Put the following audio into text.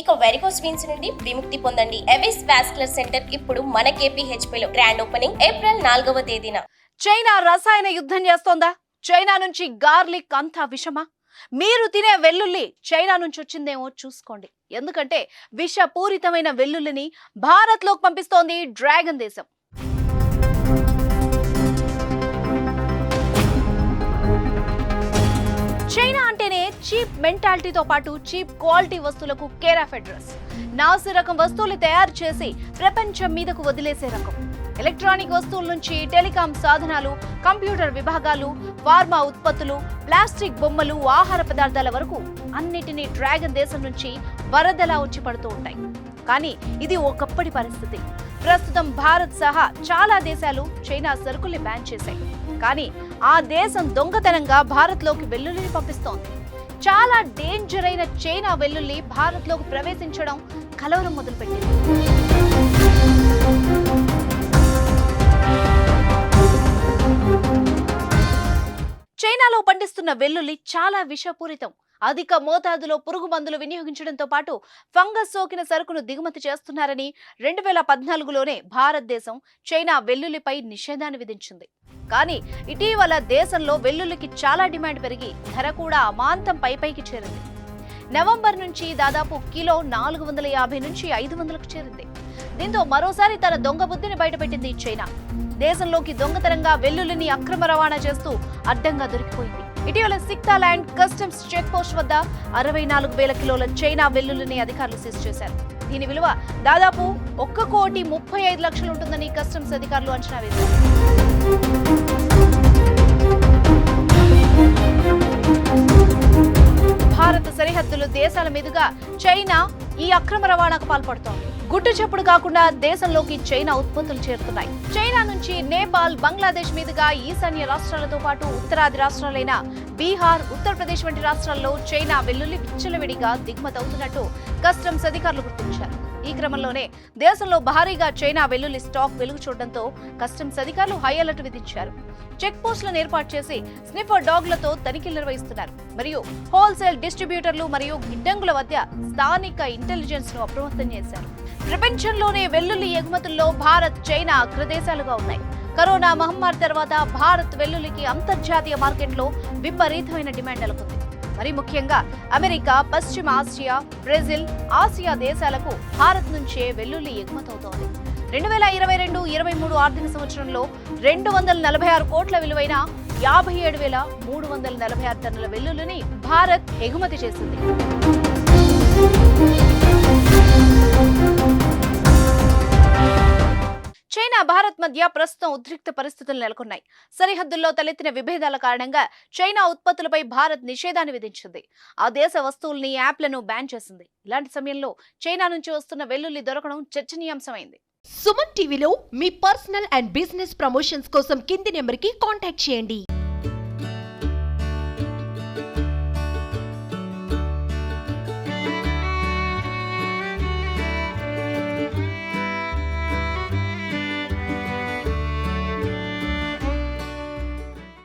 ఇక varicose veins నుండి విముక్తి పొందండి. ఎవిస్ వాస్కులర్ సెంటర్ ఇప్పుడు మన KPHP లో గ్రాండ్ ఓపెనింగ్ ఏప్రిల్ 4వ తేదీన. చైనా రసాయన యుద్ధం చేస్తోందా? చైనా నుంచి గార్లిక్ అంతా విషమా? మీరు తినే వెల్లుల్లి చైనా నుంచి వచ్చిందేమో చూసుకోండి. ఎందుకంటే విషపూరితమైన వెల్లుల్లిని భారత్లోకి పంపిస్తోంది డ్రాగన్ దేశం. చైనా అంటేనే చీప్ మెంటాలిటీతో పాటు చీప్ క్వాలిటీ వస్తువులకు కేర్ ఆఫ్ అడ్రస్. నాసి రకం వస్తువులు తయారు చేసి ప్రపంచం మీదకు వదిలేసే రకం. ఎలక్ట్రానిక్ వస్తువుల నుంచి టెలికాం సాధనాలు, కంప్యూటర్ విభాగాలు, ఫార్మా ఉత్పత్తులు, ప్లాస్టిక్ బొమ్మలు, ఆహార పదార్థాల వరకు అన్నిటినీ డ్రాగన్ దేశం నుంచి వరదలా వచ్చి పడుతూ ఉంటాయి. కానీ ఇది ఒకప్పటి పరిస్థితి. ప్రస్తుతం భారత్ సహా చాలా దేశాలు చైనా సరుకుల్ని బ్యాన్ చేశాయి. కానీ ఆ దేశం దొంగతనంగా భారత్లోకి వెల్లుల్లిని పంపిస్తోంది. చాలా డేంజర్ అయిన చైనా వెల్లుల్లి భారత్లోకి ప్రవేశించడం కలవరం మొదలుపెట్టింది. చైనాలో పండిస్తున్న వెల్లుల్లి చాలా విషపూరితం. అధిక మోతాదులో పురుగు మందులు వినియోగించడంతో పాటు ఫంగస్ సోకిన సరుకును దిగుమతి చేస్తున్నారని 2014లోనే భారతదేశం చైనా వెల్లుల్లిపై నిషేధాన్ని విధించింది. కానీ ఇటీవల దేశంలో వెల్లుల్లికి చాలా డిమాండ్ పెరిగి ధర కూడా అమాంతం పైకి చేరింది. నవంబర్ నుంచి దాదాపు కిలో 450 నుంచి 500కు చేరింది. దీంతో మరోసారి తన దొంగ బుద్ధిని బయటపెట్టింది చైనా. దేశంలోకి దొంగతనంగా వెల్లుల్లిని అక్రమ రవాణా చేస్తూ అడ్డంగా దొరికిపోయింది. ఇటీవల సిక్తాల్యాండ్ కస్టమ్స్ చెక్ పోస్ట్ వద్ద 64,000 కిలోల చైనా వెల్లుల్లిని అధికారులు సీజ్ చేశారు. దీని విలువ దాదాపు 1,35,00,000 ఉంటుందని కస్టమ్స్ అధికారులు అంచనా వేశారు. భారత సరిహద్దులు దేశాల మీదుగా చైనా ఈ అక్రమ రవాణాకు పాల్పడుతోంది. గుట్టు చప్పుడు కాకుండా దేశంలోకి చైనా ఉత్పత్తులు చేరుతున్నాయి. చైనా నుంచి నేపాల్, బంగ్లాదేశ్ మీదుగా ఈశాన్య రాష్ట్రాలతో పాటు ఉత్తరాది రాష్ట్రాలైన బీహార్, ఉత్తరప్రదేశ్ వంటి రాష్ట్రాల్లో చైనా వెల్లుల్లి విచ్చలవిడిగా దిగుమతి అవుతున్నట్టు కస్టమ్స్ అధికారులు గుర్తించారు. ఈ క్రమంలోనే దేశంలో భారీగా చైనా వెల్లుల్లి స్టాక్ వెలుగు చూడడంతో కస్టమ్స్ అధికారులు హై అలర్ట్ విధించారు. చెక్ పోస్టులను ఏర్పాటు చేసి స్నిఫర్ డాగ్లతో తనిఖీలు నిర్వహిస్తున్నారు. మరియు హోల్సేల్ డిస్ట్రిబ్యూటర్లు మరియు గిడ్డంగుల మధ్య స్థానిక ఇంటెలిజెన్స్ ను అప్రమత్తం చేశారు. ప్రపంచంలోనే వెల్లుల్లి ఎగుమతుల్లో భారత్, చైనా అగ్రదేశాలుగా ఉన్నాయి. కరోనా మహమ్మారి తర్వాత భారత్ వెల్లుల్లికి అంతర్జాతీయ మార్కెట్లో విపరీతమైన డిమాండ్ నెలకొంది. మరి ముఖ్యంగా అమెరికా, పశ్చిమ ఆసియా, బ్రెజిల్, ఆసియా దేశాలకు భారత్ నుంచే వెల్లుల్లి ఎగుమతవుతోంది. 2022-23 ఆర్థిక సంవత్సరంలో 246 కోట్ల విలువైన 57,346 టన్నుల వెల్లుల్లిని భారత్ ఎగుమతి చేసింది. చైనా, భారత్ మధ్య ప్రస్తుతం ఉద్రిక్త పరిస్థితులు నెలకొన్నాయి. సరిహద్దుల్లో తలెత్తిన విభేదాల కారణంగా చైనా ఉత్పత్తులపై భారత్ నిషేధాన్ని విధించింది. ఆ దేశ వస్తువుల్ని, యాప్లను బ్యాన్ చేసింది. ఇలాంటి సమయంలో చైనా నుంచి వస్తున్న వెల్లుల్లి దొరకడం చర్చనీయాంశమైంది. సుమన్ టీవీలో మీ పర్సనల్ అండ్ బిజినెస్ ప్రమోషన్స్ కోసం కింది నెంబర్కి కాంటాక్ట్ చేయండి.